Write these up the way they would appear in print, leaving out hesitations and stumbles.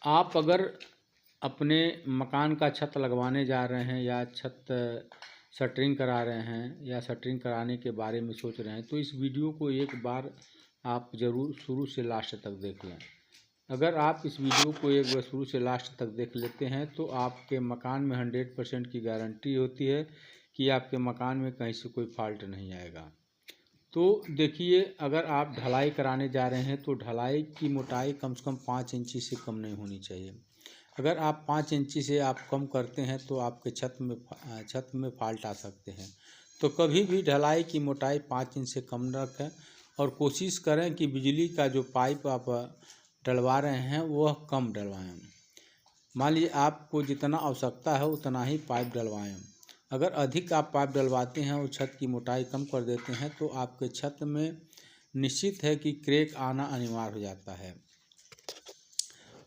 आप अगर अपने मकान का छत लगवाने जा रहे हैं या छत शटरिंग करा रहे हैं या शटरिंग कराने के बारे में सोच रहे हैं तो इस वीडियो को एक बार आप ज़रूर शुरू से लास्ट तक देख लें। अगर आप इस वीडियो को एक बार शुरू से लास्ट तक देख लेते हैं तो आपके मकान में 100% की गारंटी होती है कि आपके मकान में कहीं से कोई फॉल्ट नहीं आएगा। तो देखिए, अगर आप ढलाई कराने जा रहे हैं तो ढलाई की मोटाई कम से कम 5 इंची से कम नहीं होनी चाहिए। अगर आप 5 इंची से आप कम करते हैं तो आपके छत में फॉल्ट आ सकते हैं। तो कभी भी ढलाई की मोटाई 5 इंच से कम रखें और कोशिश करें कि बिजली का जो पाइप आप डलवा रहे हैं वह कम डलवाएं। मान लीजिए आपको जितना आवश्यकता है उतना ही पाइप डलवाएं। अगर अधिक आप पाइप डलवाते हैं और छत की मोटाई कम कर देते हैं तो आपके छत में निश्चित है कि क्रैक आना अनिवार्य हो जाता है।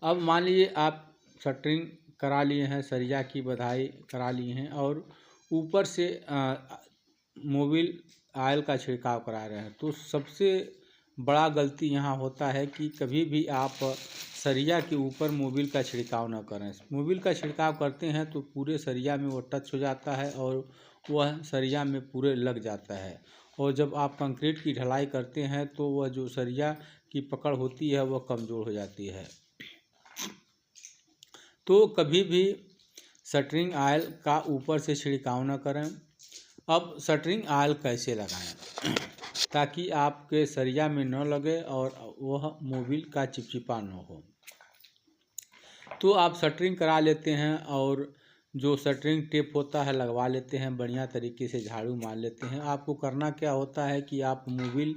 अब मान लीजिए आप शटरिंग करा लिए हैं, सरिया की बधाई करा लिए हैं और ऊपर से मोबिल ऑयल का छिड़काव करा रहे हैं, तो सबसे बड़ा गलती यहाँ होता है कि कभी भी आप सरिया के ऊपर मोबिल का छिड़काव न करें। मोबिल का छिड़काव करते हैं तो पूरे सरिया में वो टच हो जाता है और वह सरिया में पूरे लग जाता है और जब आप कंक्रीट की ढलाई करते हैं तो वह जो सरिया की पकड़ होती है वह कमज़ोर हो जाती है। तो कभी भी शटरिंग ऑयल का ऊपर से छिड़काव न करें। अब शटरिंग ऑयल कैसे लगाएं ताकि आपके सरिया में न लगे और वह मोबिल का चिपचिपा न हो। तो आप शटरिंग करा लेते हैं और जो शटरिंग टेप होता है लगवा लेते हैं, बढ़िया तरीके से झाड़ू मार लेते हैं। आपको करना क्या होता है कि आप मोबिल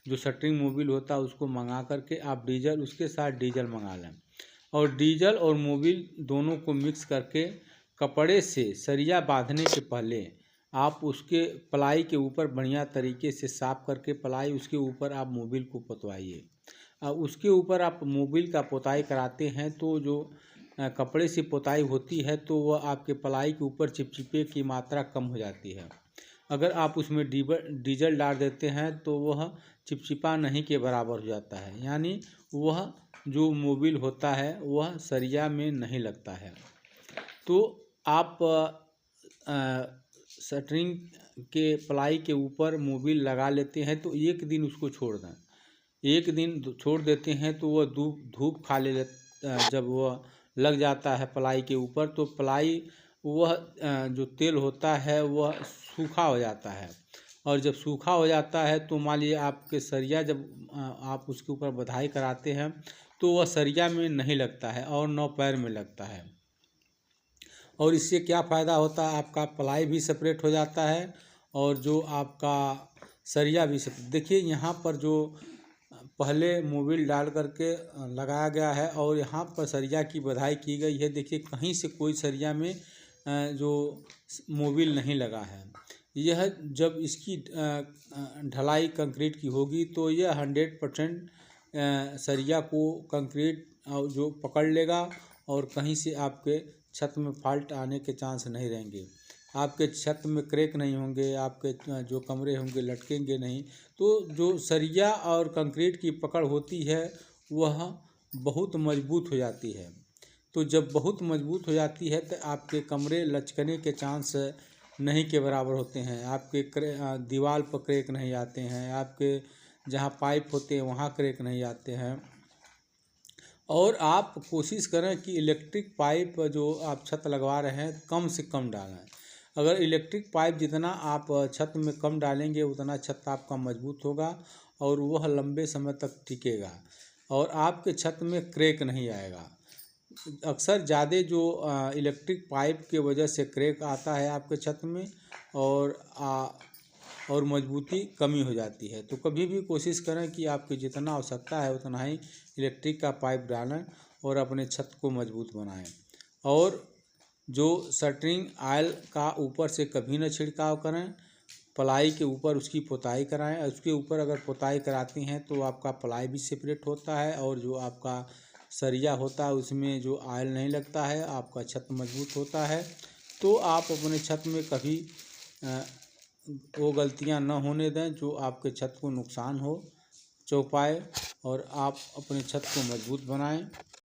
जो शटरिंग मोबिल होता है उसको मंगा करके आप डीजल उसके साथ डीजल मंगा लें और डीजल और मोबिल दोनों को मिक्स करके कपड़े से सरिया बांधने के पहले आप उसके पलाई के ऊपर बढ़िया तरीके से साफ करके पलाई उसके ऊपर आप मोबिल को पोतवाइए। उसके ऊपर आप मोबिल का पोताई कराते हैं तो जो कपड़े से पोताई होती है तो वह आपके पलाई के ऊपर चिपचिपे की मात्रा कम हो जाती है। अगर आप उसमें डीजल डाल देते हैं तो वह चिपचिपा नहीं के बराबर हो जाता है, यानी वह जो मोबिल होता है वह सरिया में नहीं लगता है। तो आप शटरिंग के पलाई के ऊपर मोबिल लगा लेते हैं तो एक दिन उसको छोड़ दें। एक दिन छोड़ देते हैं तो वह धूप खा ले जब वह लग जाता है पलाई के ऊपर तो पलाई वह जो तेल होता है वह सूखा हो जाता है और जब सूखा हो जाता है तो मान लीजिए आपके सरिया जब आप उसके ऊपर बधाई कराते हैं तो वह सरिया में नहीं लगता है और न पैर में लगता है। और इससे क्या फ़ायदा होता है, आपका पलाई भी सेपरेट हो जाता है और जो आपका सरिया भी सेपरेट। देखिए यहाँ पर जो पहले मोबिल डाल करके लगाया गया है और यहाँ पर सरिया की बधाई की गई है। देखिए कहीं से कोई सरिया में जो मोबिल नहीं लगा है। यह जब इसकी ढलाई कंक्रीट की होगी तो यह 100% सरिया को कंक्रीट जो पकड़ लेगा और कहीं से आपके छत में फॉल्ट आने के चांस नहीं रहेंगे। आपके छत में क्रैक नहीं होंगे, आपके जो कमरे होंगे लटकेंगे नहीं। तो जो सरिया और कंक्रीट की पकड़ होती है वह बहुत मजबूत हो जाती है। तो जब बहुत मजबूत हो जाती है तो आपके कमरे लचकने के चांस नहीं के बराबर होते हैं। आपके दीवार पर क्रैक नहीं आते हैं, आपके जहाँ पाइप होते हैं वहाँ क्रैक नहीं आते हैं। और आप कोशिश करें कि इलेक्ट्रिक पाइप जो आप छत लगवा रहे हैं कम से कम डालें। अगर इलेक्ट्रिक पाइप जितना आप छत में कम डालेंगे उतना छत आपका मजबूत होगा और वह लंबे समय तक टिकेगा और आपके छत में क्रैक नहीं आएगा। अक्सर ज़्यादा जो इलेक्ट्रिक पाइप के वजह से क्रैक आता है आपके छत में और मजबूती कमी हो जाती है। तो कभी भी कोशिश करें कि आपकी जितना आवश्यकता है उतना ही इलेक्ट्रिक का पाइप डालें और अपने छत को मजबूत बनाएं। और जो शटरिंग ऑयल का ऊपर से कभी न छिड़काव करें, पलाई के ऊपर उसकी पोताई कराएं। उसके ऊपर अगर पोताई कराती हैं तो आपका पलाई भी सेपरेट होता है और जो आपका सरिया होता है उसमें जो ऑयल नहीं लगता है, आपका छत मजबूत होता है। तो आप अपने छत में कभी वो गलतियां न होने दें जो आपके छत को नुकसान हो चौपाए और आप अपने छत को मजबूत बनाएं।